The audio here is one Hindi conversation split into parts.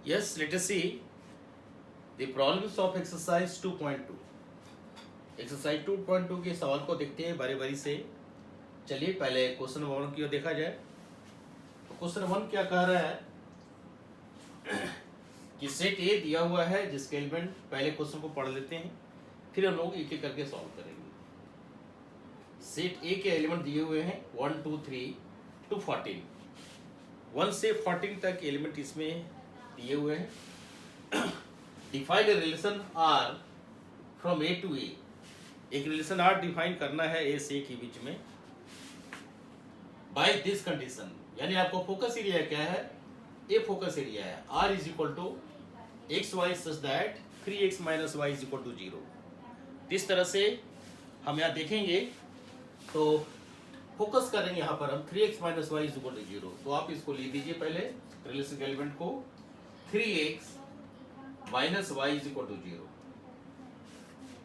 Yes, let us see the problems of exercise 2.2. Exercise 2.2 के सवाल को देखते हैं बारी बारी से। चलिए पहले क्वेश्चन नंबर 1 की ओर देखा जाए। तो क्वेश्चन 1 क्या कह रहा है कि सेट ए दिया हुआ है जिसके एलिमेंट, पहले क्वेश्चन को पढ़ लेते हैं फिर हम लोग एक एक करके सॉल्व करेंगे। सेट ए के एलिमेंट दिए हुए हैं 1 2 3 to 14, 1 से 14 तक एलिमेंट इसमें दिए हुए हैं। Define relation R from A to A, एक रिलेशन आर डिफाइन करना है ए से के बीच में बाय दिस कंडीशन, यानी आपको फोकस एरिया क्या है, ए फोकस एरिया है, R is equal to X Y such that 3x minus Y is equal to 0। इस तरह से हम यहाँ देखेंगे तो फोकस करेंगे यहाँ पर हम 3x minus Y is equal to 0। तो आप इसको लिख दीजिए पहले रिलेशन के एलिमेंट को, 3x minus Y is equal to 0।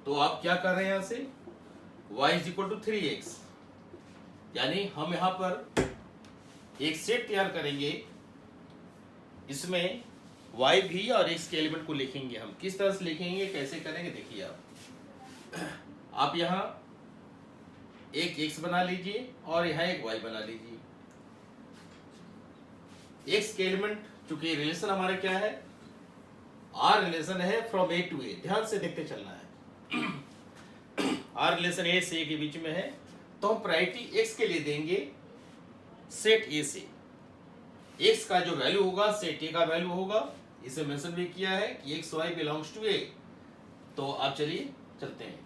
तो आप क्या कर रहे हैं यहाँ से, y is equal to 3x, यानी हम यहाँ पर एक सेट तैयार करेंगे, इसमें y भी और x के एलिमेंट को लिखेंगे। हम किस तरह से लिखेंगे, कैसे करेंगे, देखिए आप यहाँ एक x बना लीजिए और यहाँ एक y बना लीजिए। x के एलिमेंट, चूंकि रिलेशन हमारा क्या है, r रिलेशन है फ्रॉम a टू a, ध्यान से देखते चलना है। r रिलेशन a से a के बीच में है, तो हम प्रायोरिटी x के लिए देंगे सेट a से। x का जो वैल्यू होगा सेट a का वैल्यू होगा, इसे मेंशन भी किया है कि x y belongs to a। तो आप चलिए चलते हैं,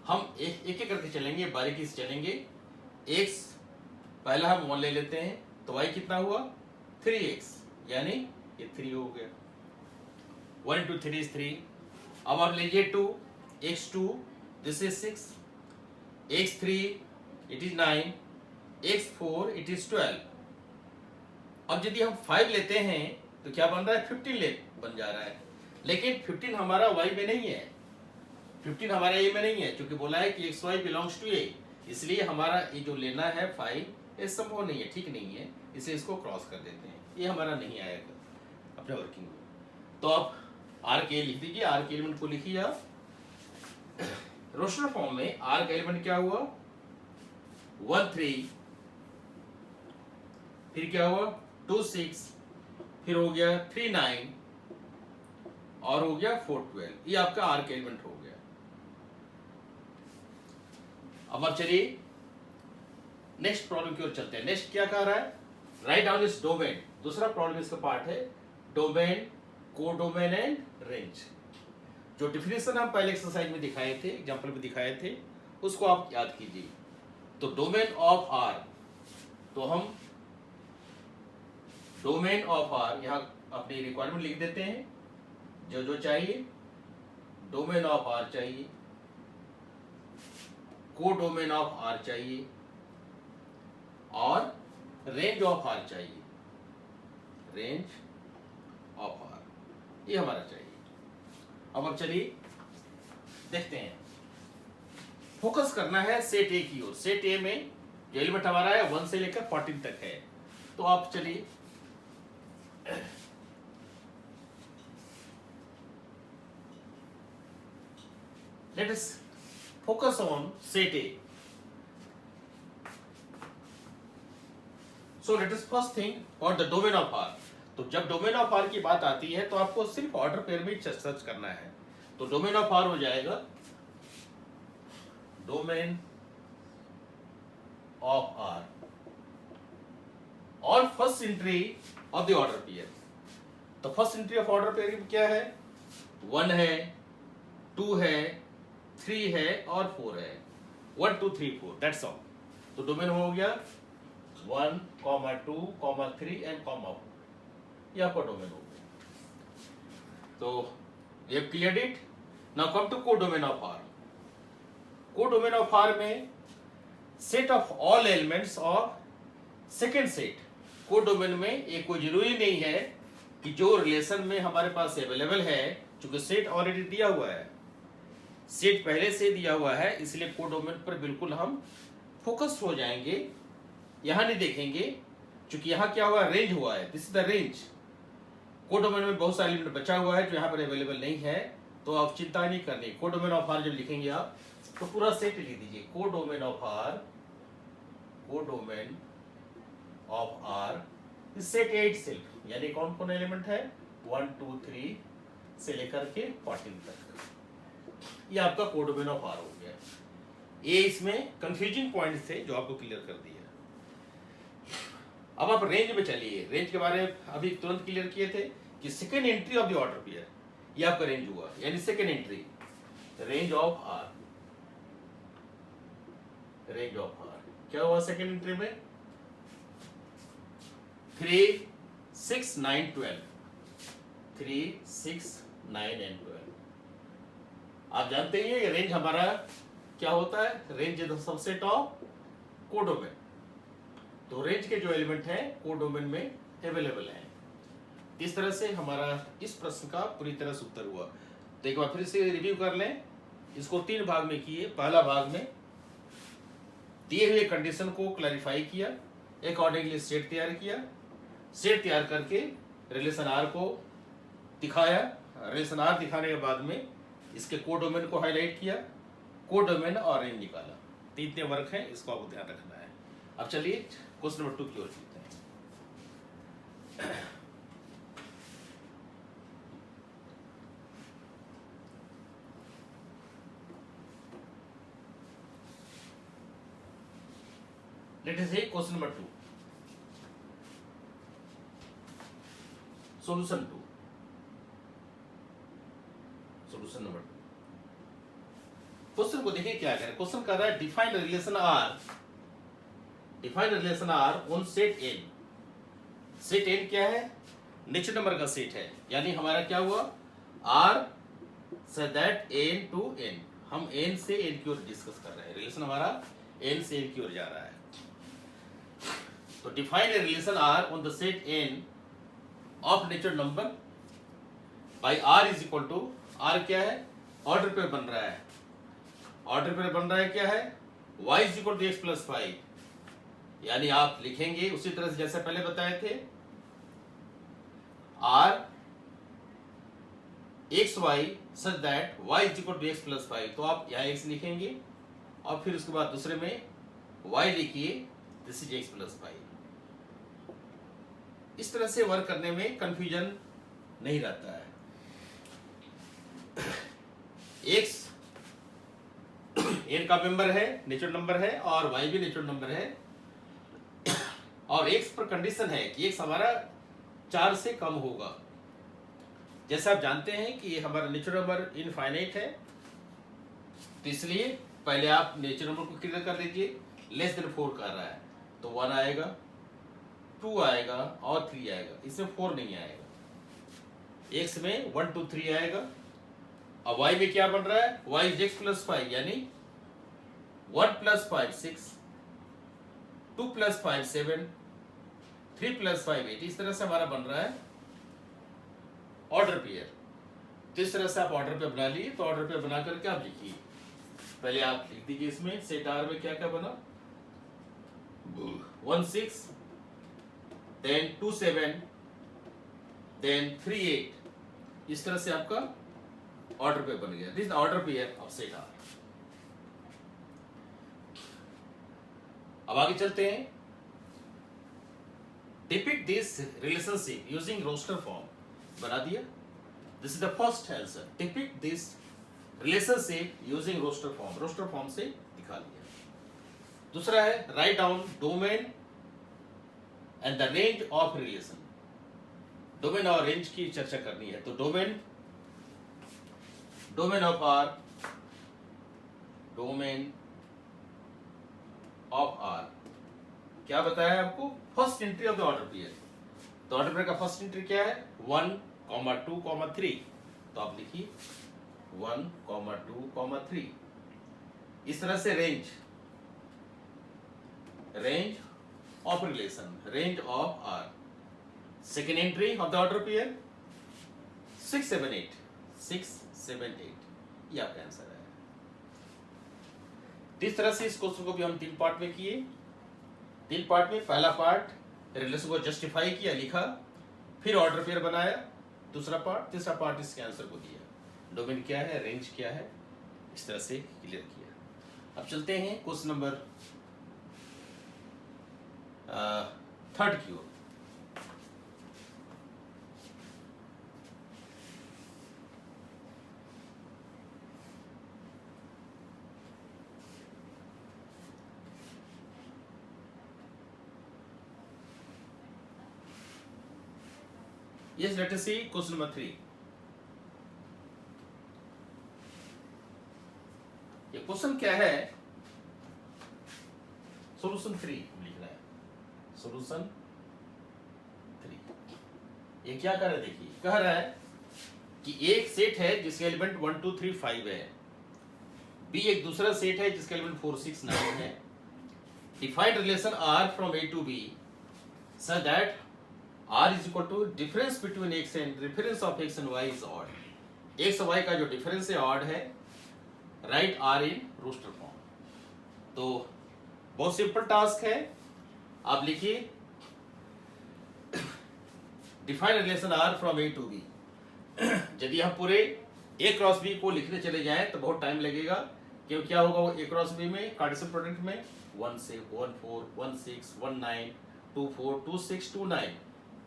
हम एक एक करके चलेंगे, बारीकी से चलेंगे। x पहला हम 1 ले लेते हैं, तो y कितना हुआ 3x, यानी ये 3 हो गया, 1 into 3 is 3। अब आप लीजिए 2, x2 this is 6, x3 it is 9, x4 it is 12। अब यदि हम 5 लेते हैं तो क्या बन रहा है, 15 बन जा रहा है, लेकिन 15 हमारा y में नहीं है, 15 हमारा a में नहीं है, क्योंकि बोला है कि xy बिलोंग्स टू a, इसलिए हमारा ये जो लेना है 5 ये संभव नहीं है, ठीक नहीं है, इसे इसको क्रॉस कर देते हैं, ये हमारा नहीं आएगा अपने वर्किंग में। तो आप r के लिख दीजिए, r के एलिमेंट को लिखिए आप रोस्टर फॉर्म में। r का एलिमेंट क्या हुआ 1 3, फिर क्या हुआ 2 6, फिर हो गया 3 9 और हो गया 4 12, ये आपका r का एलिमेंट हो गया। अब आप चलिए नेक्स्ट प्रॉब्लम की ओर चलते हैं। नेक्स्ट क्या कह रहा है, राइट डाउन इस डोमेन, दूसरा प्रॉब्लम इसका पार्ट है डोमेन, कोडोमेन एंड रेंज। जो डिफिनेशन हम पहले एक्सरसाइज में दिखाए थे, एग्जांपल में दिखाए थे, उसको आप याद कीजिए। तो डोमेन ऑफ आर, तो हम डोमेन ऑफ आर यहाँ अपनी रिक्वायरमेंट लिख देते हैं, जो जो चाहिए, डोमेन ऑफ आर चाहिए, कोडोमेन ऑफ आर चाहिए और रेंज ऑफ आर चाहिए, रेंज ऑफ आर ये हमारा चाहिए। अब चलिए देखते हैं, फोकस करना है सेट ए की ओर। सेट ए में जो एलिमेंट हमारा है 1 से लेकर 14 तक है। तो आप चलिए let us focus on set A. So let us first thing और द डोमेन ऑफ आर। तो जब डोमेन ऑफ आर की बात आती है तो आपको सिर्फ ऑर्डर पेयर में सर्च करना है। तो डोमेन ऑफ आर हो जाएगा डोमेन ऑफ आर और first entry of the order pair. तो first entry of order pair क्या है, 1 है, 2 है, 3 है और 4 है, 1 2 3 4, दैट्स ऑल। तो डोमेन हो गया 1, 2, 3 एंड 4, ये आपका डोमेन हो गया। तो we have cleared it. Now come to codomain of R. Codomain of R में set of all elements of second set। Codomain में ये कोई जरूरी नहीं है कि जो रिलेशन में हमारे पास अवेलेबल है, क्योंकि सेट ऑलरेडी दिया हुआ है, सेट पहले से दिया हुआ है, इसलिए कोडोमेन पर बिल्कुल हम फोकस हो जाएंगे, यहां नहीं देखेंगे, क्योंकि यहां क्या हुआ, रेंज हुआ है, this is the range. Codomain में बहुत सारे एलिमेंट बचा हुआ है जो यहाँ पर अवेलेबल नहीं है, तो आप चिंता नहीं करनी। कोडोमेन ऑफ आर जब लिखेंगे आप तो पूरा सेट लिख दीजिए, codomain of R, codomain of R set A itself, यानी कौन कौन एलिमेंट है 1 2 3 से लेकर के 14 तक। ये आपका कोडोमेन ऑफ आर हो गया। ये इसमें कंफ्यूजिंग पॉइंट्स थे जो आपको क्लियर कर दिया। अब आप रेंज में चलिए। रेंज के बारे में अभी तुरंत क्लियर किए थे कि second entry of the order pair, ये आपका रेंज हुआ, यानी second entry range of R, range of R क्या हुआ सेकेंड एंट्री में 3 6 9 12, 3 6 9 एंड 12। आप जानते हैं ये रेंज हमारा क्या होता है, range is the subset of codomain. तो रेंज के जो एलिमेंट हैं कोडोमेन में अवेलेबल हैं। इस तरह से हमारा इस प्रश्न का पूरी तरह से उत्तर हुआ। तो एक बार फिर से रिव्यू कर लें। इसको 3 भाग में किए। पहला भाग में दिए हुए कंडीशन को क्लैरिफाई किया, अकॉर्डिंगली सेट तैयार किया, सेट तैयार करके रिलेशन आर को दिखाया, रिलेशन आर दिखाने के बाद में इसके कोडोमेन को हाईलाइट किया, कोडोमेन और रेंज निकाला। तो इतने वर्क हैं, इसको आपको ध्यान रखना है। अब चलिए क्वेश्चन नंबर 2 की ओर चलते हैं। Let us say question number 2, solution 2, solution number 2। Question को देखिए क्या करें। क्वेश्चन कह रहा है define relation R, define relation R on set N. Set N क्या है, नेचुरल नंबर का सेट है, यानी हमारा क्या हुआ R so that N to N. हम एन से एन की ओर डिस्कस कर रहे हैं, रिलेशन हमारा एन से एन की ओर जा रहा है। तो define a relation R on the set N of natural number by R is equal to, R क्या है ऑर्डर पे बन रहा है, ऑर्डर पे बन रहा है क्या है y is equal to X plus 5, यानी आप लिखेंगे उसी तरह से जैसे पहले बताए थे r X Y such that y is equal to X plus 5। तो आप यहाँ x लिखेंगे और फिर उसके बाद दूसरे में y लिखिए, दिस इज एक्स प्लस 5। इस तरह से वर्क करने में कंफ्यूजन नहीं रहता है। x n का मेंबर है, नेचुरल नंबर है, और y भी नेचुरल नंबर है, और x पर कंडीशन है कि x हमारा 4 से कम होगा। जैसे आप जानते हैं कि ये हमारा नेचुरल नंबर इनफाइनाइट है, तो इसलिए पहले आप नेचुरल नंबर को क्लियर कर लीजिए। लेस देन 4 कर रहा है तो 1 आएगा, 2 आएगा और 3 आएगा, इसमें 4 नहीं आएगा। x में 1 2 3 आएगा। अब y में क्या बन रहा है, y इज एक्स प्लस 5, यानी 1 प्लस 5 6, 2 प्लस 5 7, 3 प्लस 5 8। इस तरह से हमारा बन रहा है ऑर्डर पेयर। तो इस तरह से आप ऑर्डर पे बना लिए। तो ऑर्डर पे बना करके आप लिखिए, पहले आप लिख दीजिए इसमें सेट आर में क्या क्या बना 1 6, देन 2 7, देन 3 8। इस तरह से आपका ऑर्डर पे बन गया। This order pair of set R. अब आगे चलते हैं। Depict this relationship using roster form. बना दिया। This is the first answer, depict this relationship using roster form. Roster form से दिखा लिया। दूसरा है right down domain and the range of relation. Domain और रेंज की चर्चा करनी है। तो domain of R, domain of R क्या बताया आपको, first entry of the order pair. तो ऑर्डर पेयर का फर्स्ट एंट्री क्या है 1, 2, 3। तो आप लिखिए 1, 2, 3। इस तरह से range of relation, range of R. Second entry of the order pair 6 7 8, 6 7 8। ये आपका आंसर है। इस तरह से इस क्वेश्चन को भी हम 3 पार्ट में किए। 3 पार्ट में पहला पार्ट रिलेशन को जस्टिफाई किया, लिखा, फिर ऑर्डर पेयर बनाया, दूसरा पार्ट, तीसरा पार्ट इसके आंसर को दिया, डोमेन क्या है, रेंज क्या है, इस तरह से क्लियर किया। अब चलते हैं क्वेश्चन नंबर 3 की ओर। Yes, let us see question number 3. ये क्वेश्चन क्या है, सोल्यूशन 3 लिखना है, सोल्यूशन 3। ये क्या कर रहा है, देखिए कह रहा है कि एक सेट है जिसके एलिमेंट 1 2 3 5 है, बी एक दूसरा सेट है जिसके एलिमेंट 4 6 9 है। Defined relation R from A to B such that R is equal to difference between x and difference of x and y is odd. x और y का जो डिफरेंस है odd है, right R in roster form। तो बहुत सिंपल टास्क है, आप लिखिए define relation R from A to B। यदि हम पूरे A क्रॉस B को लिखने चले जाएं तो बहुत टाइम लगेगा, क्योंकि क्या होगा, वो A क्रॉस B में कार्टेशियन प्रोडक्ट में 1 से 1 4 1 6 1 9 2 4 2 6 2 9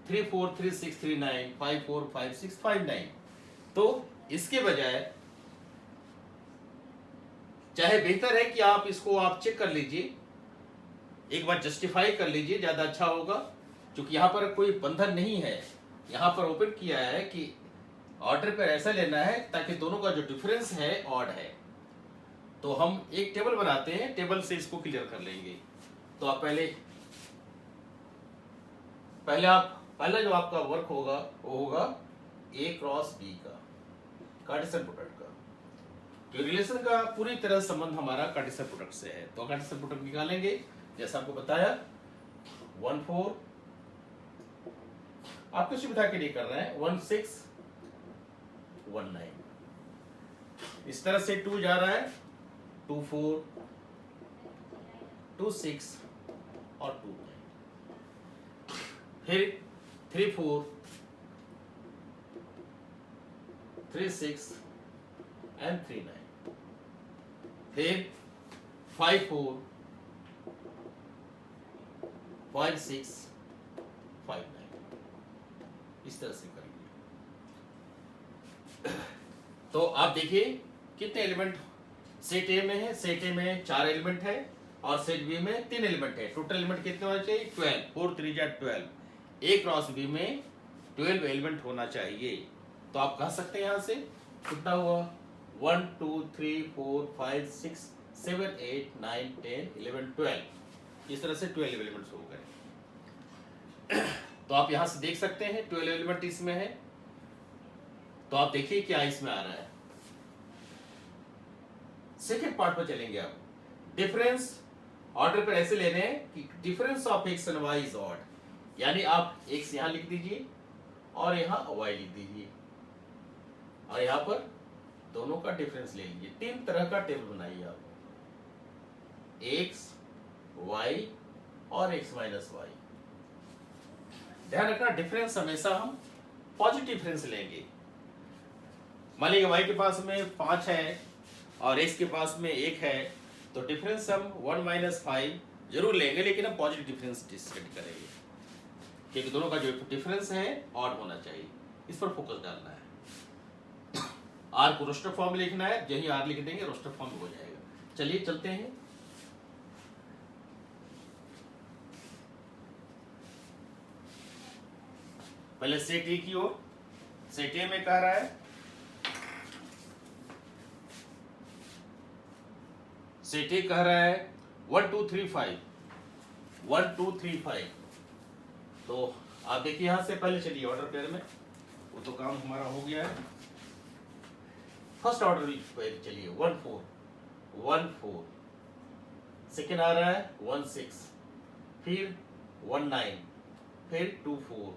3 4 3 6 3 9 5 4 5 6 5 9। तो इसके बजाय चाहे बेहतर है कि आप इसको आप चेक कर लीजिए, एक बार जस्टिफाई कर लीजिए, ज्यादा अच्छा होगा, क्योंकि यहाँ पर कोई बंधन नहीं है। यहाँ पर ओपन किया है कि ऑर्डर पर ऐसा लेना है ताकि दोनों का जो डिफरेंस है ऑड है। तो हम एक टेबल बनाते हैं, टेबल से इसको क्लियर कर लेंगे। तो आप पहला जो आपका वर्क होगा वो होगा A क्रॉस B का कार्टेशियन प्रोडक्ट का, जो रिलेशन का पूरी तरह संबंध हमारा कार्टेशियन प्रोडक्ट से है। तो कार्टेशियन प्रोडक्ट निकालेंगे, जैसा आपको बताया 1 4, आपको सुविधा के लिए कर रहे हैं 1 6 1 9, इस तरह से 2 जा रहा है 2 4 2 6 और 2 9, फिर 3 4 3 6 and 3 9, फिर 5 4 5 6 5 9, इस तरह से करेंगे। तो आप देखिए कितने एलिमेंट सेट ए में है, सेट ए में 4 एलिमेंट है और सेट बी में 3 एलिमेंट है। टोटल एलिमेंट कितने होना चाहिए, 12, 4 3 जा 12। ए क्रॉस बी में 12 एलिमेंट होना चाहिए। तो आप कह सकते हैं यहाँ से कितना हुआ, 1 2 3 4 5 6 7 8 9 10 11 12, इस तरह से 12 एलिमेंट्स हो गए। तो आप यहाँ से देख सकते हैं 12 एलिमेंट इसमें है। तो आप देखिए क्या इसमें आ रहा है। सेकेंड पार्ट पर चलेंगे आप, डिफरेंस ऑर्डर पर ऐसे लेने हैं कि difference of X and Y is odd, यानी आप एक्स यहां लिख दीजिए और यहां वाई लिख दीजिए और यहां पर दोनों का डिफरेंस ले लीजिए। 3 तरह का टेबल बनाइए आप, एक्स वाई और एक्स माइनस वाई। ध्यान रखना डिफरेंस हमेशा हम पॉजिटिव डिफरेंस लेंगे। मान लीजिए वाई के पास में 5 है और एक्स के पास में 1 है, तो डिफरेंस हम 1 - 5 जरूर लेंगे, लेकिन हम पॉजिटिव डिफरेंस डिस्कस करेंगे, क्योंकि दोनों का जो डिफरेंस है ऑड होना चाहिए, इस पर फोकस डालना है। आर को रोस्टर फॉर्म में लिखना है, यही आर लिख देंगे रोस्टर फॉर्म में हो जाएगा। चलिए चलते हैं। पहले सेट ए की ओर, सेट ए में कह रहा है सेट ए कह रहा है 1 2 3 5 1 2 3 5। तो आप देखिए यहां से पहले चलिए ऑर्डर पेयर में, वो तो काम हमारा हो गया है। फर्स्ट ऑर्डर पेयर चलिए 1 4 1 4, सेकेंड आ रहा है 1 6, फिर 1 9, फिर 2 4,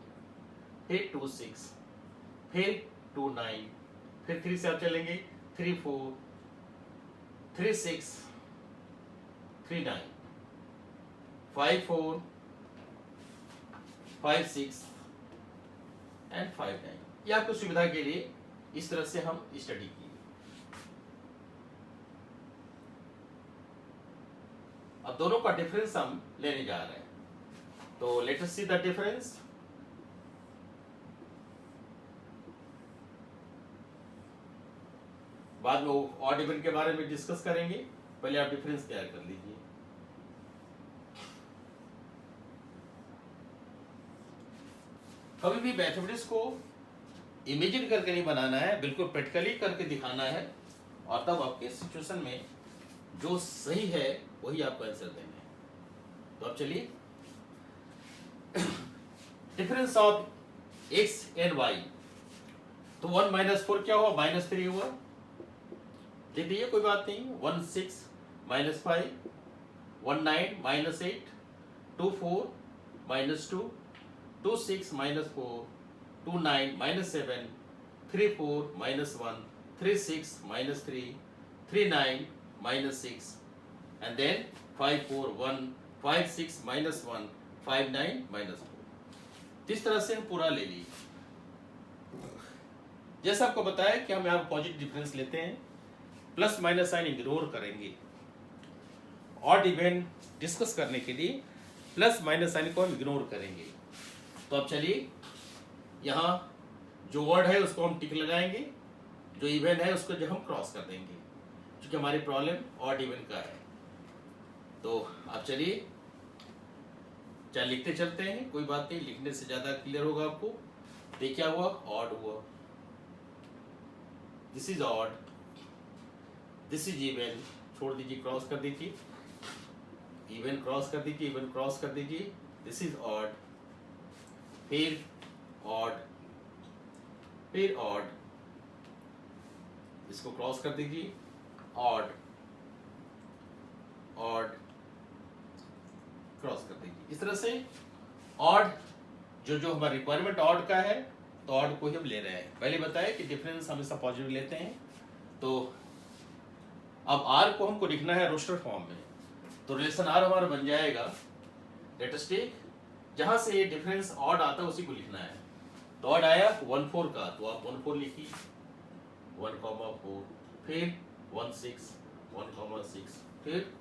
फिर 2 6, फिर 2 9, फिर 3 से आप चलेंगे 3 4 3 6 3 9 5 4 5 6 एंड 5 9। यह आपकी सुविधा के लिए इस तरह से हम स्टडी किए। अब दोनों का डिफरेंस हम लेने जा रहे हैं, तो let us see the difference. बाद में ऑड इवन के बारे में डिस्कस करेंगे, पहले आप डिफरेंस तैयार कर लीजिए। कभी भी मैथमेटिक्स को इमेजिन करके नहीं बनाना है, बिल्कुल प्रैक्टिकली करके दिखाना है, और तब आपके सिचुएशन में जो सही है वही आपको आंसर देना है। तो अब चलिए, difference of X and Y, तो 1 - 4 क्या हुआ, -3 हुआ। लिख दीजिए, कोई बात नहीं। 1 6 - 5, 1 9 -8, 2 4 -2, 2 6 -4, 2 9 -7, 3 4 -1, 3 6 -3, 3 9 -6, and then 5 4 1, 5 6 -1, 5 9 -4। इस तरह से हम पूरा ले लीजिए। जैसा आपको बताया कि हम यहाँ पॉजिटिव डिफरेंस लेते हैं, प्लस माइनस साइन इग्नोर करेंगे। ऑड इवन डिस्कस करने के लिए प्लस माइनस साइन को हम इग्नोर करेंगे। तो अब चलिए, यहाँ जो वर्ड है उसको हम टिक लगाएंगे, जो इवन है उसको जो हम क्रॉस कर देंगे, क्योंकि हमारी प्रॉब्लम ऑड इवन का है। तो अब चलिए, चाहे लिखते चलते हैं, कोई बात नहीं, लिखने से ज्यादा क्लियर होगा आपको। तो क्या हुआ, ऑड हुआ, this is odd, this is even, छोड़ दीजिए, क्रॉस कर दीजिए, इवन क्रॉस कर दीजिए, इवन क्रॉस कर दीजिए, दिस इज ऑड, फिर ऑड, फिर ऑड, इसको क्रॉस कर दीजिए, ऑड, ऑड, क्रॉस कर दीजिए। इस तरह से ऑड, जो हमारा रिक्वायरमेंट ऑड का है, तो ऑड को ही हम ले रहे हैं। पहले बताया कि डिफरेंस हमेशा पॉजिटिव लेते हैं। तो अब आर को हमको लिखना है रोस्टर फॉर्म में, तो रिलेशन आर हमारा बन जाएगा, लेट अस टेक, जहां से ये डिफरेंस ऑड आता है उसी को लिखना है। तो ऑड आया 1 4 का, तो आप 1 4 लिखिए, 1 4, फिर 1 6, 1 6, फिर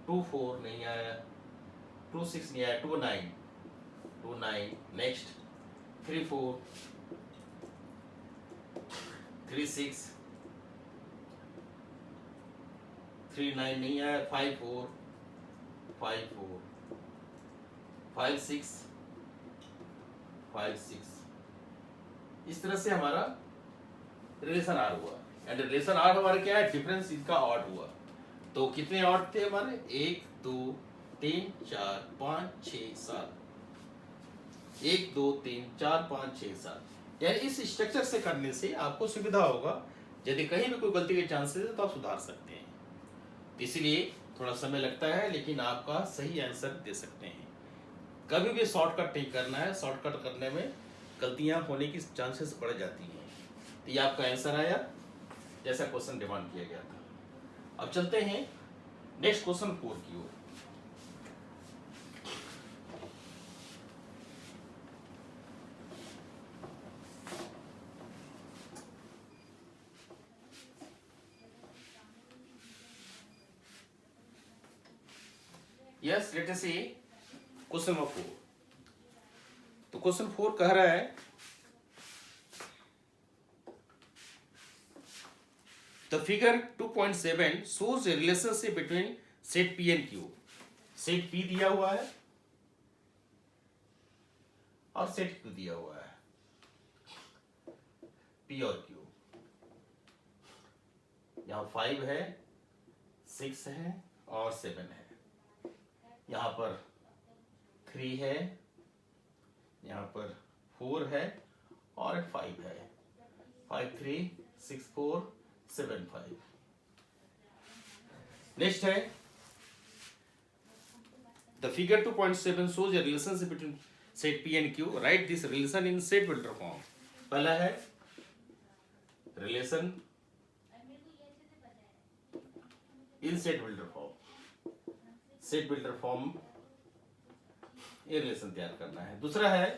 2 4 नहीं आया, 2 6 नहीं आया, 2 9, 2 9, नेक्स्ट 3 4, 3 6, 3 9 नहीं आया, 5 4, 5 4, 5 6, 5 6। इस तरह से हमारा रिलेशन आर हुआ, एंड रिलेशन आर हमारा क्या है, डिफरेंस इनका ऑड हुआ। तो कितने ऑड थे हमारे, 1 2 3 4 5 6 7, 1 2 3 4 5 6 7। यानी इस स्ट्रक्चर से करने से आपको सुविधा होगा, यदि कहीं भी कोई गलती के चांसेस है तो आप सुधार सकते हैं। तो इसीलिए थोड़ा समय लगता है, लेकिन आपका सही आंसर दे सकते हैं। कभी भी शॉर्टकट नहीं करना है, शॉर्टकट करने में गलतियां होने की चांसेस बढ़ जाती हैं। तो ये आपका आंसर आया जैसा क्वेश्चन डिमांड किया गया था। अब चलते हैं नेक्स्ट क्वेश्चन 4 की ओर। यस, लेट अस सी क्वेश्चन नंबर 4। तो क्वेश्चन 4 कह रहा है, the figure 2.7 shows a relationship between set P and Q। Set P दिया हुआ है और सेट Q दिया हुआ है, P और Q। यहाँ 5 है, 6 है और 7 है। यहाँ पर 3 है, यहाँ पर 4 है और 5 है, 5 3 6 4 7 5। नेक्स्ट है, the figure 2.7 shows a relationship between set P and Q। Write this relation in set builder form। पहला है relation in set builder form, set builder form ये रिलेशन तैयार करना है। दूसरा है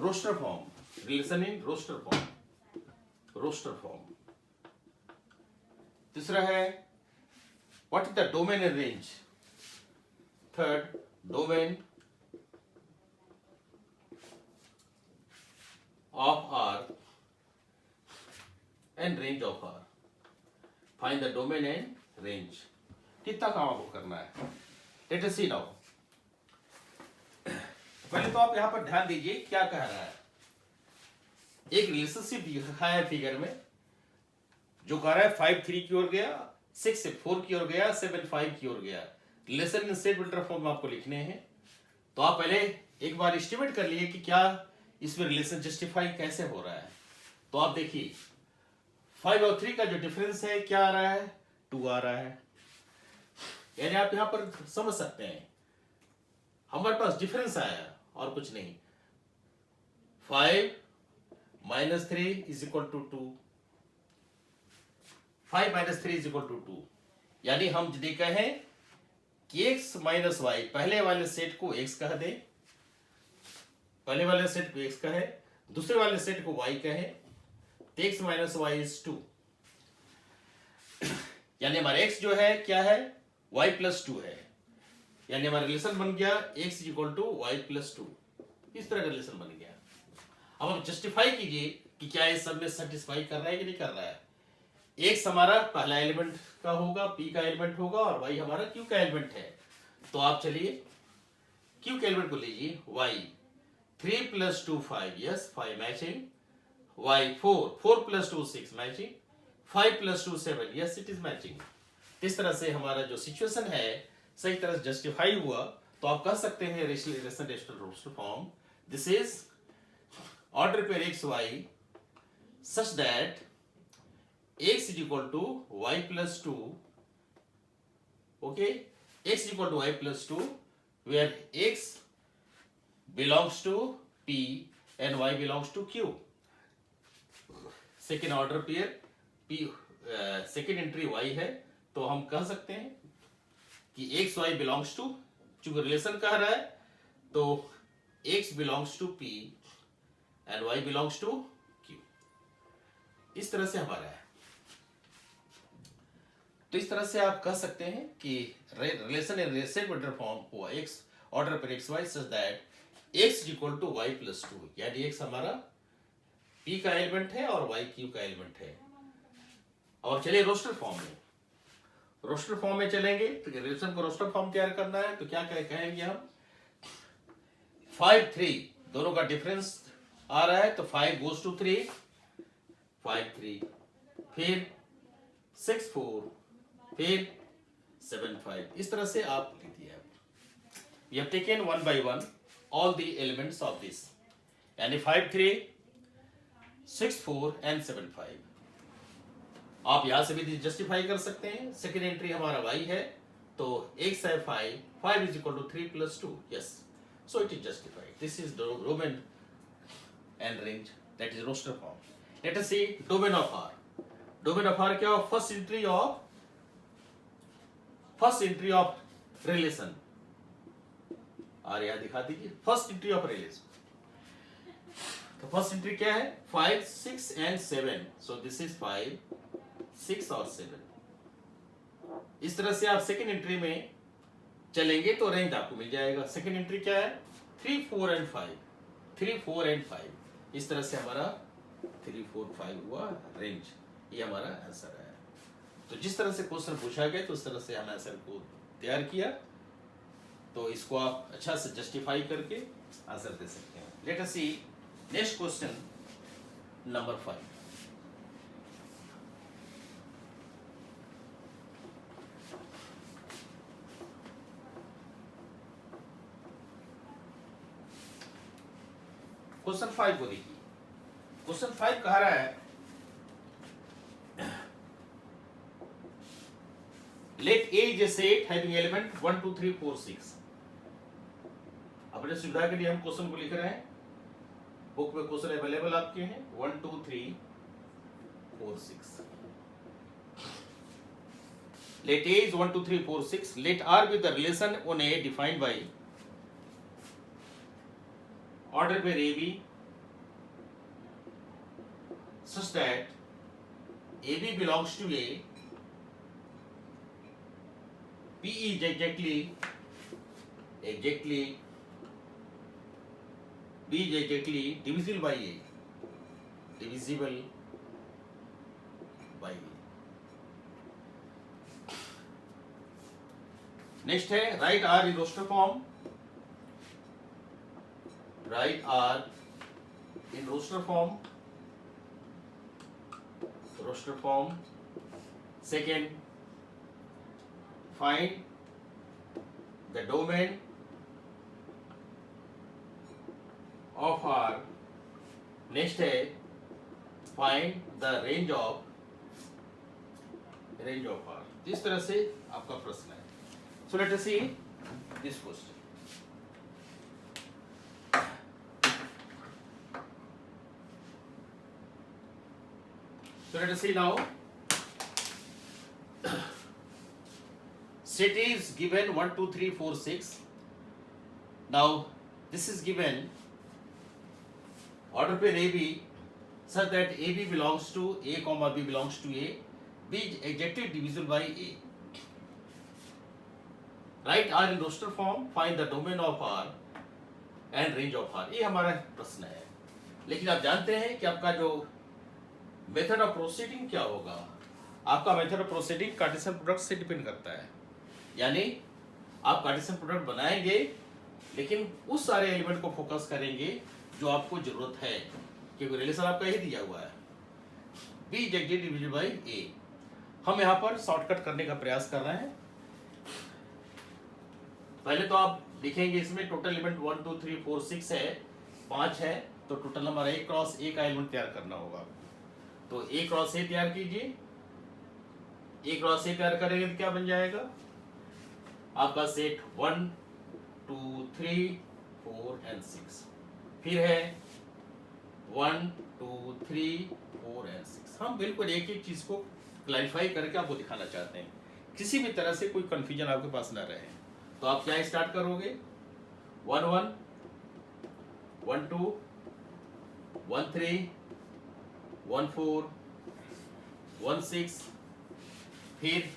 roster form, relation in roster form, roster form. तीसरा है what is the domain and range. Third, domain of R and range of R. Find the domain and range. कितना काम आपको करना है, लेट अस सी नाउ। पहले तो आप यहां पर ध्यान दीजिए क्या कह रहा है। एक रिलेशनशिप दिखा है फिगर में, जो कह रहा है 5 3 की ओर गया, 6 4 की ओर गया, 7 5 की ओर गया। Relation in set builder form में आपको लिखने हैं। तो आप पहले एक बार एस्टिमेट कर लिए कि क्या इसमें रिलेशन जस्टिफाई कैसे हो रहा है। तो आप देखिए 5 और 3 का जो डिफरेंस है क्या आ रहा है, 2 आ रहा है। यानी आप यहां पर समझ सकते हैं हमारे पास डिफरेंस आया और कुछ नहीं। 5 - 3 = 2, 5 - 3 = 2। यानी हम यदि कहें कि x - y, पहले वाले सेट को x कह दे, पहले वाले सेट को x कहे, दूसरे वाले सेट को y कहे, तो x - y = 2। यानी हमारा x जो है क्या है, y + 2 है। यानी हमारा रिलेशन बन गया x = y + 2। इस तरह का रिलेशन बन गया। अब आप जस्टिफाई कीजिए कि क्या इस सब में सेटिस्फाई कर रहा है कि नहीं कर रहा है। x हमारा पहला एलिमेंट का होगा, p का एलिमेंट होगा, और y हमारा q का एलिमेंट है। तो आप चलिए q के एलिमेंट को लीजिए, y 3 + 2 5, yes 5 matching, y 4 + 2 6 matching, 5 + 2 7, yes it is matching. इस तरह से हमारा जो सिचुएशन है सही तरह से जस्टिफाई हुआ। तो आप कह सकते हैं relation roster form, this is order pair x y such that x = y + 2, okay, x = y + 2, where x belongs to p and y belongs to q। Second order pair p, second entry y है, तो हम कह सकते हैं कि x y belongs to, चूंकि रिलेशन कह रहा है तो x belongs to p and y belongs to q। इस तरह से हमारा है। तो इस तरह से आप कह सकते हैं कि relation in set builder form हुआ x order pair x y such that x = y + 2। यानी x हमारा p का एलिमेंट है और y q का एलिमेंट है। और चलिए रोस्टर फॉर्म में, रोस्टर फॉर्म में चलेंगे तो रिलेशन को रोस्टर फॉर्म तैयार करना है। तो क्या कहेंगे हम, 5 3 दोनों का डिफरेंस आ रहा है, तो 5 goes to 3, 5 3, फिर 6 4, फिर 7 5। इस तरह से आप लिख दिया। We have taken one by one all the elements of this, यानी 5 3, 6 4 and 7 5। आप यहां से भी जस्टिफाई कर सकते हैं। सेकेंड एंट्री हमारा y है, तो x है 5, 5 = 3 + 2, yes, so it is justified। This is the domain and range, that is roster form। Let us see domain of R। domain of R क्या हो, फर्स्ट एंट्री ऑफ रिलेशन। और यहां दिखा दीजिए फर्स्ट एंट्री ऑफ रिलेशन। तो फर्स्ट एंट्री क्या है, 5 6 and 7, so this is 5 6 और 7। इस तरह से आप सेकेंड एंट्री में चलेंगे तो रेंज आपको मिल जाएगा। सेकेंड एंट्री क्या है, 3 4 and 5, 3 4 and 5। इस तरह से हमारा 3 4 5 हुआ रेंज। ये हमारा आंसर है। तो जिस तरह से क्वेश्चन पूछा गया तो उस तरह से हम आंसर को तैयार किया। तो इसको आप अच्छा से जस्टिफाई करके आंसर दे सकते हैं। लेट अस सी नेक्स्ट क्वेश्चन नंबर 5। क्वेश्चन 5 को देखिए। क्वेश्चन 5 कह रहा है late A is a set having element 1 2 3 4 6। अपने सुविधा के लिए हम क्वेश्चन को लिख रहे हैं। बुक में क्वेश्चन अवेलेबल आपके हैं 1 2 3 4 6। Let A is 1 2 3 4 6। Let R be the relation on A defined by order pair AB such that AB belongs to A, B is exactly B is exactly divisible by A, divisible by A. Next है right R in roster form, right R in roster form, second find the domain of R, next है find the range of R. इस तरह से आपका प्रश्न है। So let us see this question. So let us see now. Set is given 1, 2, 3, 4, 6. Now this is given order pair AB such that AB belongs to A, B belongs to A. B is exactly divisible by A. Right R in roster form, find the domain of R and range of R. ये हमारा प्रश्न है। लेकिन आप जानते हैं कि आपका जो मेथड ऑफ प्रोसीडिंग क्या होगा, आपका method of proceeding Cartesian product से डिपेंड करता है। यानी आप कार्टेशियन प्रोडक्ट बनाएंगे लेकिन उस सारे एलिमेंट को फोकस करेंगे जो आपको जरूरत है, क्योंकि रिलेशन आपका ही दिया हुआ है, बी इज डिविजिबल बाय ए। हम यहाँ पर शॉर्टकट करने का प्रयास कर रहे हैं। पहले तो आप लिखेंगे इसमें टोटल एलिमेंट 1, 2, 3, 4, 6 है, 5 है, तो total number A cross A का एलिमेंट तैयार करना होगा। तो A क्रॉस A तैयार कीजिए। A क्रॉस A तैयार करेंगे तो क्या बन जाएगा आपका सेट 1, 2, 3, 4 एंड 6। फिर है 1, 2, 3, 4 एंड 6। हम बिल्कुल एक एक चीज को क्लैरिफाई करके आपको दिखाना चाहते हैं, किसी भी तरह से कोई कंफ्यूजन आपके पास ना रहे। तो आप क्या स्टार्ट करोगे 1, 1, 1, 2, 1, 3, 1, 4, 1, 6, फिर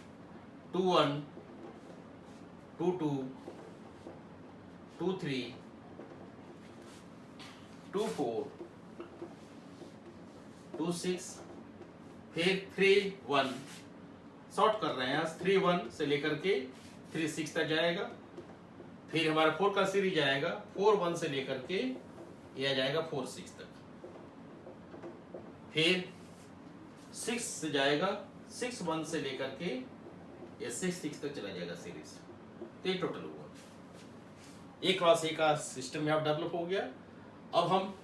2, 1, 2, 2, 2, 3, 2, 4, 2, 6, फिर 3, 1 शॉर्ट कर रहे हैं, 3, 1 से लेकर के 3, 6 तक जाएगा। फिर हमारा 4 का सीरीज आएगा 4, 1 से लेकर के ये आ जाएगा 4, 6 तक। फिर 6 से जाएगा 6, 1 से लेकर के ये 6, 6 तक चला जाएगा सीरीज। तो ये टोटल हुआ A क्रॉस A का सिस्टम यहाँ डेवलप हो गया। अब हम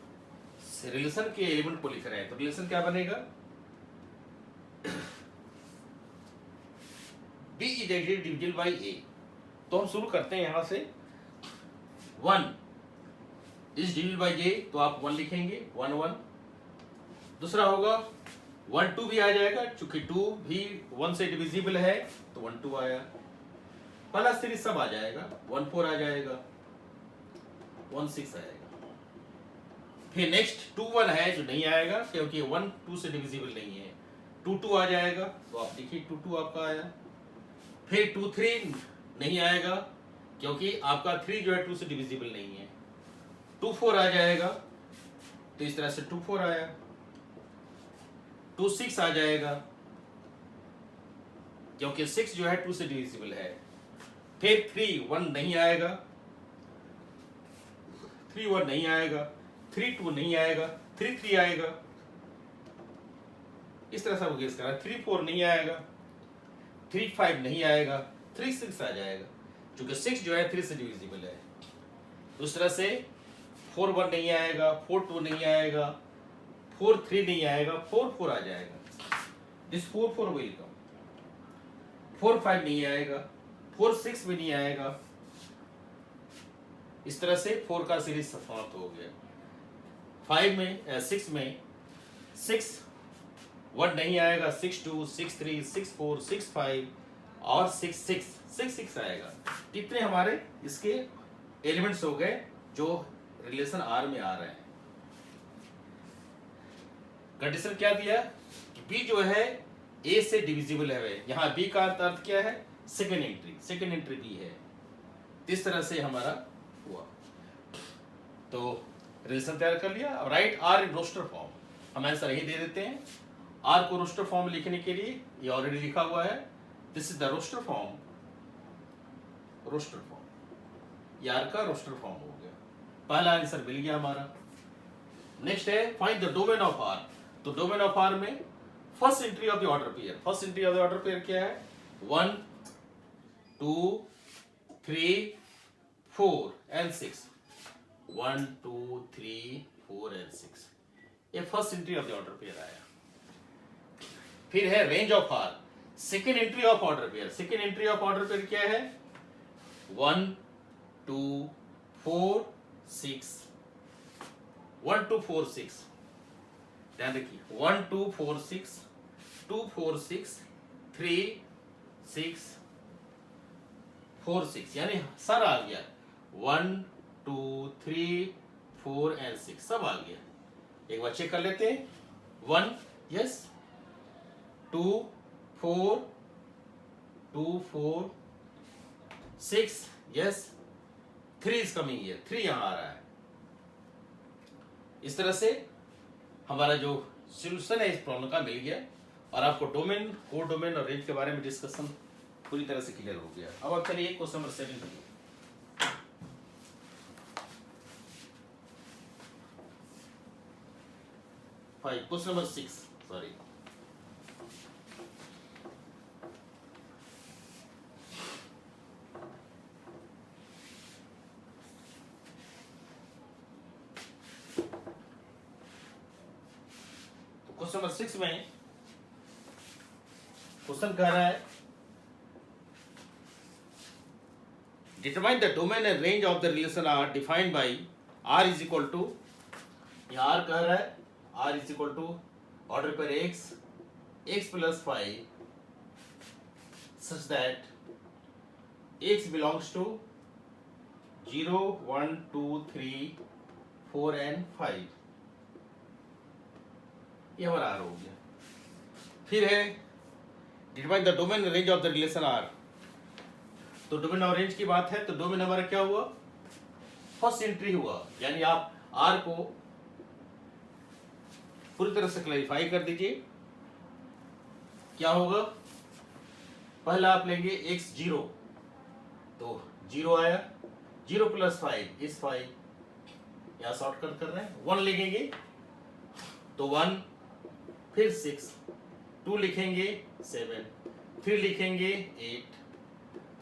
रिलेशन के एलिमेंट को लिख रहे हैं, तो रिलेशन क्या बनेगा B is divisible by A। तो हम शुरू करते हैं यहां से 1 इज डिविजिबल बाय J, तो आप 1 लिखेंगे 1, 1। दूसरा होगा 1, 2 भी आ जाएगा, चूंकि 2 भी 1 से डिविजिबल है तो 1, 2 आया। पहला सीरीज सब आ जाएगा, 1, 4 आ जाएगा, 1, 6 आएगा। फिर नेक्स्ट 2, 1 है जो नहीं आएगा क्योंकि 1, 2 से डिविजिबल नहीं है, 2, 2 आ जाएगा, तो आप देखिए 2, 2 आपका आया। फिर 2, 3 नहीं आएगा क्योंकि आपका 3 जो है 2 से डिविजिबल नहीं है, 2, 4 आ जाएगा, तो इस तरह से 2, 4 आया। 2, 6 आ जाएगा क्योंकि 6 जो है 2 से डिविजिबल है। फिर 3, 1 नहीं आएगा, 3, 1 नहीं आएगा, 3, 2 नहीं आएगा, 3, 3 आएगा। इस तरह से आप गेस करा। 3, 4 नहीं आएगा, 3, 5 नहीं आएगा, 3, 6 आ जाएगा, क्योंकि 6 जो है 3 से डिविजिबल है। उस तरह से 4, 1 नहीं आएगा, 4, 2 नहीं आएगा, 4, 3 नहीं आएगा, 4, 4 आ जाएगा। This 4, 4 will come. 4, 5 नहीं आएगा, 4, 6 भी नहीं आएगा। इस तरह से 4 का सीरीज समाप्त हो गया। 6 में 6, 1 नहीं आएगा, 6, 2, 6, 3, 6, 4, 6, 5 और 6, 6 आएगा। कितने हमारे इसके एलिमेंट्स हो गए जो रिलेशन आर में आ रहे हैं। कंडीशन क्या दिया कि बी जो है ए से डिविजिबल है, यहाँ बी का अर्थ क्या है, सेकेंड एंट्री बी है। इस तरह से हमारा हुआ, तो रिलेशन तैयार कर लिया। अब right R in roster form, हम आंसर यही दे देते हैं। आर को रोस्टर फॉर्म लिखने के लिए ये ऑलरेडी लिखा हुआ है, this is the roster form, ये आर का रोस्टर फॉर्म हो गया। पहला आंसर मिल गया हमारा। नेक्स्ट है find the domain of R. तो डोमेन ऑफ आर में first entry of the order pair, first entry of the order pair क्या है, 1 2 3 4 एंड 6, 1 2 3 4 एंड 6, ये first entry of the order pair आया। फिर है range of R, second entry of order pair. Second entry of order pair क्या है, 1 2 4 6, 1 2 4 6, ध्यान रखिए 1 2 4 6, 2 4 6, 3 6 4 6, यानी सारा आ गया, 1 2 3 4 एंड 6 सब आ गया। एक बार चेक कर लेते हैं, 1 yes, 2 4 2 4 6 yes, 3 is coming here, 3 यहां आ रहा है। इस तरह से हमारा जो सॉल्यूशन है इस प्रॉब्लम का मिल गया, और आपको डोमेन, कोड डोमेन और रेंज के बारे में डिस्कशन पूरी तरह से क्लियर हो गया। अब चलिए क्वेश्चन नंबर 7 करिए। Question number 6, sorry, question number 6 में क्वेश्चन कह रहा है determine the domain and range of the relation R defined by R is equal to, यहां आर कह रहा है R is equal to order pair x plus 5 such that x belongs to 0 1 2 3 4 and 5, ये हमारा आर हो गया। फिर है determine the domain range of the relation R. तो डोमेन और रेंज की बात है, तो डोमेन हमारा क्या हुआ, फर्स्ट एंट्री हुआ, यानी आप आर को पूरी तरह से क्लैरिफाई कर दीजिए। क्या होगा, पहला आप लेंगे x 0, तो 0 आया, 0 प्लस 5 इज 5, यहां शॉर्टकट कर रहे हैं, 1 लिखेंगे तो 1, फिर 6, 2 लिखेंगे 7, 3 लिखेंगे 8,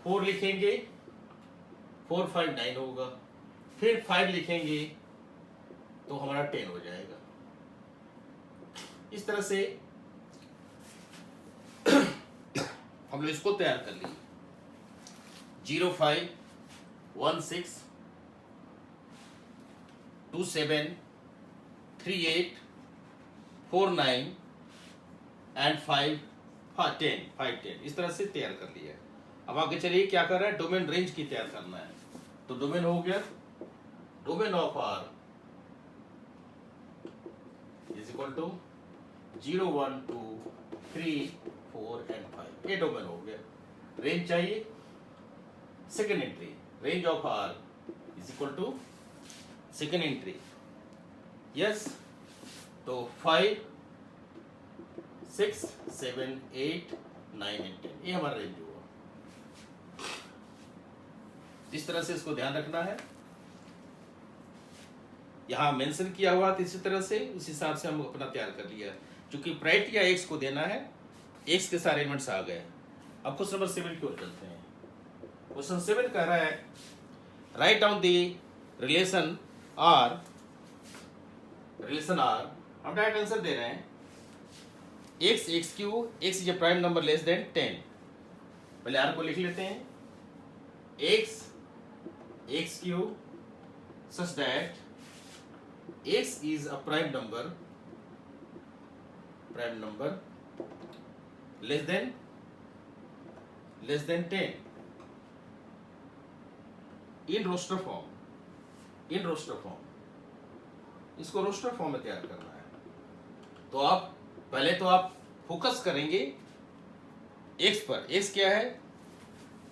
4 लिखेंगे 4 5 9 होगा, फिर 5 लिखेंगे तो हमारा 10 हो जाएगा। इस तरह से हम लोग इसको तैयार कर लिए, 0 5 1 6 2 7 3 8 4 9 एंड 5 10, इस तरह से तैयार कर लिया। अब आगे चलिए क्या कर रहा है, डोमेन रेंज की तैयार करना है। तो डोमेन हो गया, domain of R is equal to 0 1 2 3 4 and 5, ये डोमेन हो गया। रेंज चाहिए, second entry, range of R is equal to second entry, yes, तो 5 6 7 8 9 एंड 10, ये हमारा रेंज हुआ। इस तरह से इसको ध्यान रखना है, यहां मेंशन किया हुआ था इसी तरह से, उस हिसाब से हम अपना तैयार कर लिया। क्योंकि प्राइट या x को देना है, x के सारे एलिमेंट्स आ गए। अब क्वेश्चन नंबर 7 की ओर चलते हैं। क्वेश्चन 7 कह रहा है right down the relation R, हम डायरेक्ट आंसर दे रहे हैं, x x cube, x is a prime number less than 10। पहले r को लिख लेते हैं, x x cube such that x is a prime number less than 10 in roster form, इसको रोस्टर फॉर्म में तैयार करना है। तो आप पहले तो आप फोकस करेंगे x पर। x क्या है?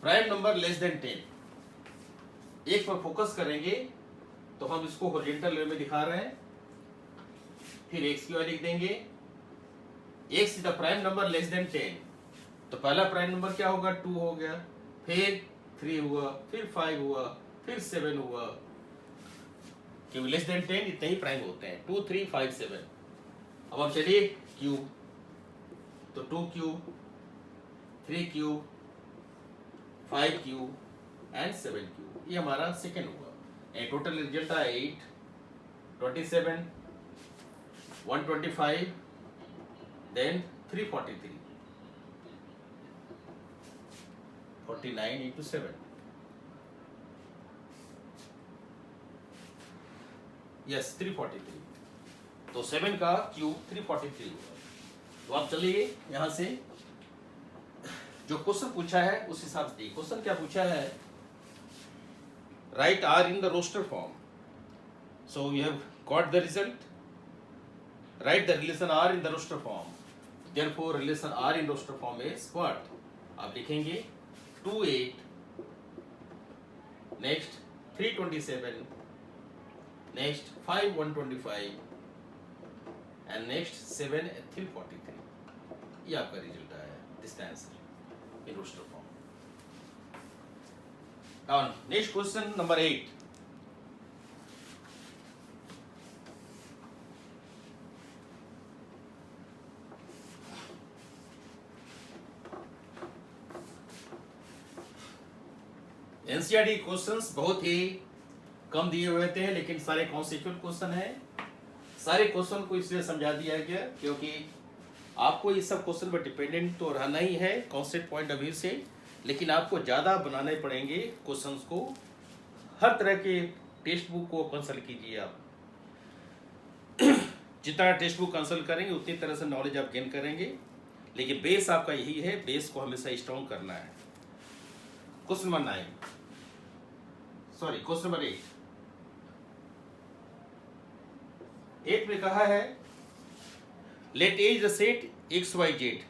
Prime number less than 10। एक पर फोकस करेंगे तो हम इसको हॉरिजॉन्टल वे में दिखा रहे हैं। फिर x की वैल्यू लिख देंगे। x is the prime number less than 10। तो पहला प्राइम नंबर क्या होगा? 2 हो गया, फिर 3 हुआ, फिर 5 हुआ, फिर 7 हुआ, क्योंकि लेस देन 10 इतने ही प्राइम होते हैं, 2 3 5 7। अब आप चलिए क्यूब, तो 2 cube, 3 cube, 5 cube and 7 cube, ये हमारा सेकेंड हुआ। एंड टोटल रिजल्ट आया 8, 27, 125, देन 343, 49 into 7, यस 343। तो 7 का क्यूब 343 हुआ। तो आप चलिए यहां से जो क्वेश्चन पूछा है उस हिसाब से देखिए। क्वेश्चन क्या पूछा है? Right R in the roster form. So you have got the result. Right the relation R in the roster form. Therefore relation R in roster form is what? आप लिखेंगे 2 8, नेक्स्ट 327, नेक्स्ट 5 125 एंड नेक्स्ट 7 343। ये आपका रिजल्ट आया है। This answer in roster form. Now next question number 8. NCERT questions बहुत ही कम दिए हुए थे, लेकिन सारे कॉन्सेप्चुअल क्वेश्चन हैं। सारे क्वेश्चन को इसलिए समझा दिया गया क्योंकि आपको ये सब क्वेश्चन पर डिपेंडेंट तो रहना ही है कॉन्सेप्ट पॉइंट ऑफ व्यू से, लेकिन आपको ज़्यादा बनाने पड़ेंगे क्वेश्चंस को। हर तरह के टेक्स्ट बुक को कंसल्ट कीजिए आप। जितना टेक्स्ट बुक कंसल्ट करेंगे उतनी तरह से नॉलेज आप गेन करेंगे, लेकिन बेस आपका यही है, बेस को हमेशा स्ट्रॉन्ग करना है। Question number 9, sorry question number 8। 8 में कहा है let A is the set X Y Z.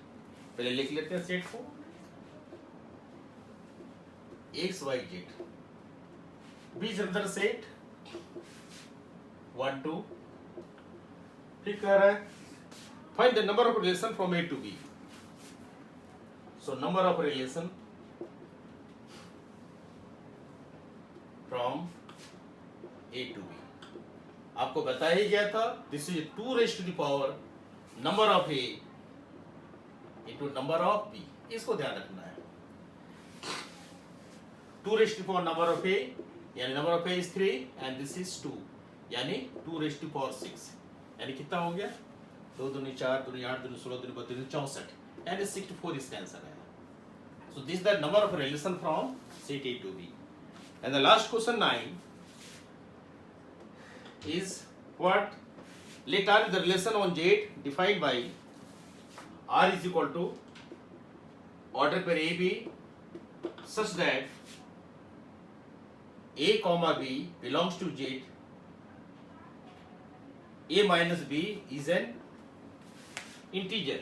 पहले लिख लेते हैं सेट को, X Y Z. B is another set 1 2। फिर कह रहा है find the number of relation from A to B. So number of relation from A to B आपको बताया ही गया था। This is 2 raised to the power number of A into number of B. इसको ध्यान रखना है। 2 raised to the power number of A, यानी number of A is 3 and this is 2, यानी 2 raised to the power 6, यानी कितना हो गया? 2 दूनी 4, 2 दूनी 8, 2 दूनी 16, 2 दूनी 32, 64, एंड 64 इसका आंसर है। So this the number of relation from set A to B. And the last question 9 is what? Let R is the relation on Z defined by R is equal to order pair AB such that A comma B belongs to Z. A minus B is an integer.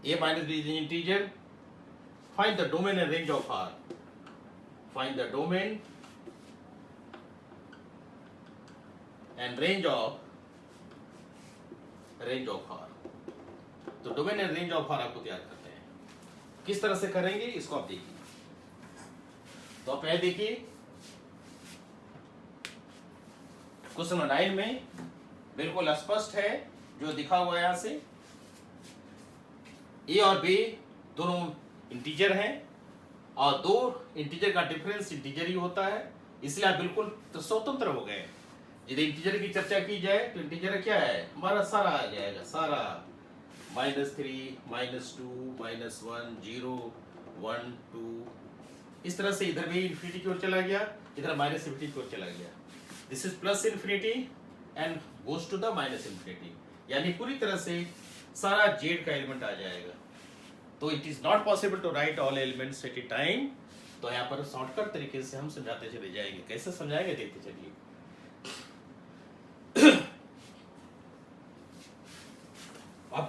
A minus B is an integer. Find the domain and range of R. Find the domain and range of R. तो domain and range of R आपको तैयार करते हैं। किस तरह से करेंगे इसको आप देखिए। तो आप पहले देखिए क्वेश्चन नंबर 9 में बिल्कुल स्पष्ट है जो दिखा हुआ है। यहां से ए और बी दोनों इंटीजर हैं और 2 इंटीजर का डिफरेंस इंटीजर ही होता है, इसलिए आप बिल्कुल तो स्वतंत्र हो गए। यदि इंटीजर की चर्चा की जाए तो इंटीजर क्या है? हमारा सारा आ जाएगा, सारा -3, -2, -1, 0, 1 2। इस तरह से इधर भी इन्फिनिटी की ओर चला गया, इधर -इन्फिनिटी की ओर चला गया। This is plus infinity and goes to the -minus infinity, यानी पूरी तरह से सारा जेड का एलिमेंट आ जाएगा। तो it is not possible to write all elements at a time. तो यहाँ पर शॉर्टकट तरीके से हम समझाते चले जाएंगे। कैसे समझाएंगे देखते चलिए।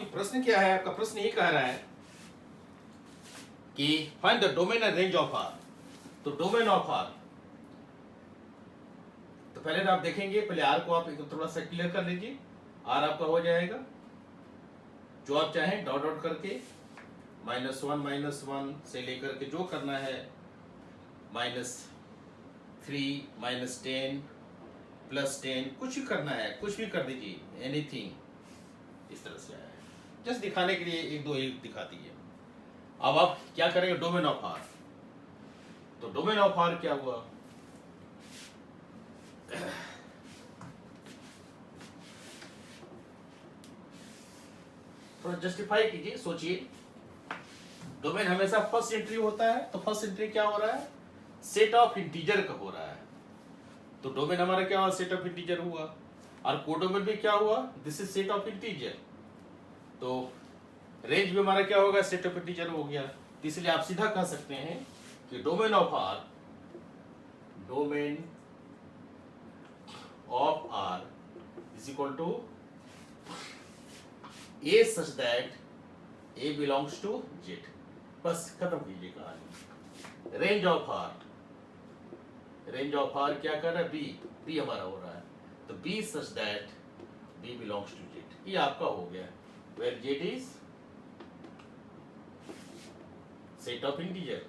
प्रश्न क्या है आपका? प्रश्न ये कह रहा है कि find the domain and range of R. तो डोमेन ऑफ आर, तो पहले तो आप देखेंगे, पहले आर को आप थोड़ा सा क्लियर कर लीजिए। आर आपका हो जाएगा, जो आप चाहें डॉट डॉट करके -1 से लेकर के जो करना है -3 -10 +10, कुछ भी करना है, कुछ भी कर दीजिए, एनीथिंग, इस तरह से आया है। जस्ट दिखाने के लिए एक दो एक दिखा दीजिए। अब आप क्या करेंगे? Domain of R. तो डोमेन ऑफ आर क्या हुआ? थोड़ा जस्टिफाई कीजिए, सोचिए। डोमेन हमेशा फर्स्ट एंट्री होता है, तो फर्स्ट एंट्री क्या हो रहा है? सेट ऑफ इंटीजर का हो रहा है। तो डोमेन हमारा क्या हुआ? सेट ऑफ इंटीजर हुआ। और कोडोमेन भी क्या हुआ? This is set of integer. तो रेंज भी हमारा क्या होगा? सेट ऑफ इंटीजर हो गया। तो इसलिए आप सीधा कह सकते हैं कि domain of R is equal to A such that A belongs to Z. बस खत्म कीजिए कहानी। रेंज ऑफ आर क्या कर रहा है? बी हमारा हो रहा है, तो B such that B belongs to Z, ये आपका हो गया। Where Z is set of integer.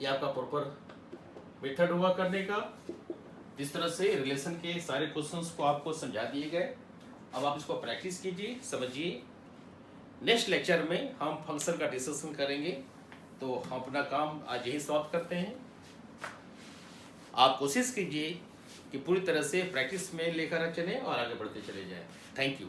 ये आपका प्रॉपर मेथड हुआ करने का। इस तरह से रिलेशन के सारे क्वेश्चंस को आपको समझा दिए गए। अब आप इसको प्रैक्टिस कीजिए, समझिए। नेक्स्ट लेक्चर में हम फंक्शन का डिस्कशन करेंगे। तो हम अपना काम आज यही समाप्त करते हैं। आप कोशिश कीजिए कि पूरी तरह से प्रैक्टिस में लेकर चलें और आगे बढ़ते चले जाएं। Thank you.